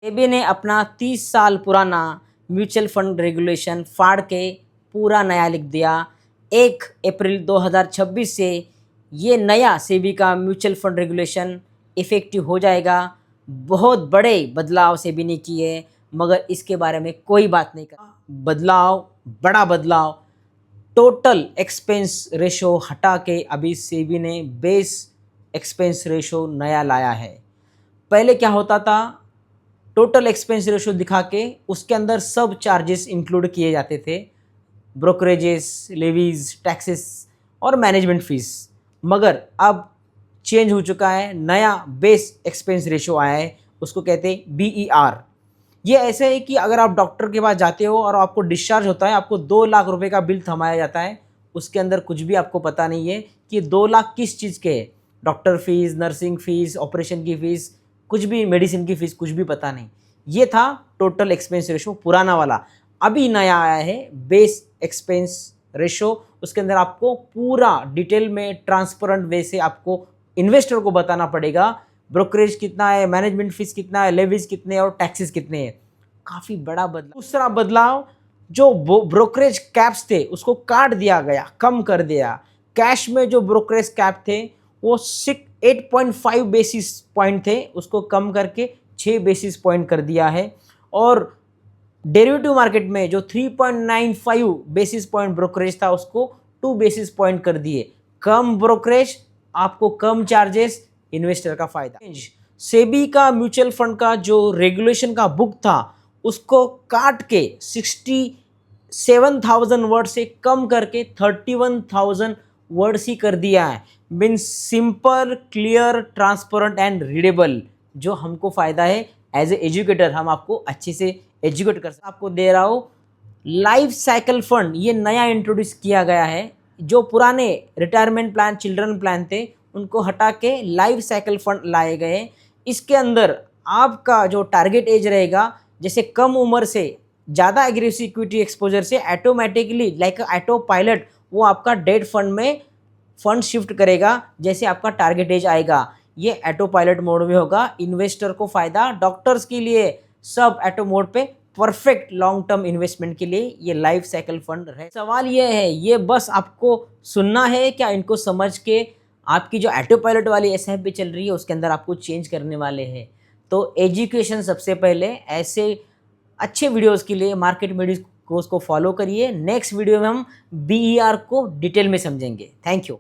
सेबी ने अपना 30 साल पुराना म्यूचुअल फंड रेगुलेशन फाड़ के पूरा नया लिख दिया। 1 अप्रैल 2026 से ये नया सेबी का म्यूचुअल फंड रेगुलेशन इफ़ेक्टिव हो जाएगा। बहुत बड़े बदलाव सेबी ने किए, मगर इसके बारे में कोई बात नहीं कर। बदलाव, बड़ा बदलाव, टोटल एक्सपेंस रेशो हटा के अभी सेबी ने बेस एक्सपेंस रेशो नया लाया है। पहले क्या होता था, टोटल एक्सपेंस रेशो दिखा के उसके अंदर सब चार्जेस इंक्लूड किए जाते थे, ब्रोकरेजेस, लेवीज, टैक्सेस और मैनेजमेंट फीस। मगर अब चेंज हो चुका है, नया बेस एक्सपेंस रेशो आया है, उसको कहते हैं BER। ये ऐसे है कि अगर आप डॉक्टर के पास जाते हो और आपको डिस्चार्ज होता है, आपको 2 लाख रुपए का बिल थमाया जाता है, उसके अंदर कुछ भी आपको पता नहीं है कि 2 लाख किस चीज़ के है। Doctor fees, nursing fees, operation की फ़ीस, कुछ भी, मेडिसिन की फ़ीस, कुछ भी पता नहीं। ये था टोटल एक्सपेंस रेशो पुराना वाला। अभी नया आया है बेस एक्सपेंस रेशो। उसके अंदर आपको पूरा डिटेल में ट्रांसपेरेंट वे से आपको इन्वेस्टर को बताना पड़ेगा ब्रोकरेज कितना है, मैनेजमेंट फीस कितना है, लेवीज कितने हैं और टैक्सेस कितने हैं। काफ़ी बड़ा बदलाव। दूसरा बदलाव, जो ब्रोकरेज कैप्स थे उसको काट दिया गया, कम कर दिया। कैश में जो ब्रोकरेज कैप थे वो 8.5 बेसिस पॉइंट थे, उसको कम करके 6 बेसिस पॉइंट कर दिया है। और डेरिवेटिव मार्केट में जो 3.95 बेसिस पॉइंट ब्रोकरेज था उसको 2 बेसिस पॉइंट कर दिए। कम ब्रोकरेज, आपको कम चार्जेस, इन्वेस्टर का फायदा। सेबी का म्यूचुअल फंड का जो रेगुलेशन का बुक था उसको काट के 67,000 वर्ड से कम करके 31,000 वर्ड्स ही कर दिया है। Means simple, clear, transparent and readable. जो हमको फ़ायदा है एज ए एजुकेटर, हम आपको अच्छे से एजुकेट कर सकते। आपको दे रहा हूँ लाइफ साइकिल फंड, ये नया इंट्रोड्यूस किया गया है। जो पुराने रिटायरमेंट प्लान, चिल्ड्रन प्लान थे, उनको हटा के लाइफ साइकिल फंड लाए गए। इसके अंदर आपका जो टारगेट एज रहेगा, जैसे कम उम्र से ज़्यादा एग्रेसिव इक्विटी एक्सपोजर से ऑटोमेटिकली लाइक ऑटो पायलट वो आपका डेट फंड में फंड शिफ्ट करेगा जैसे आपका टारगेट एज आएगा। ये ऑटो पायलट मोड में होगा। इन्वेस्टर को फ़ायदा, डॉक्टर्स के लिए सब ऑटो मोड पे, परफेक्ट लॉन्ग टर्म इन्वेस्टमेंट के लिए ये लाइफ साइकिल फंड है। सवाल ये है, ये बस आपको सुनना है क्या? इनको समझ के आपकी जो ऑटो पायलट वाली SIP चल रही है उसके अंदर आपको चेंज करने वाले हैं। तो एजुकेशन सबसे पहले। ऐसे अच्छे वीडियोस के लिए मार्केट मीडिया कोर्स को फॉलो करिए। नेक्स्ट वीडियो में हम BER को डिटेल में समझेंगे। Thank you.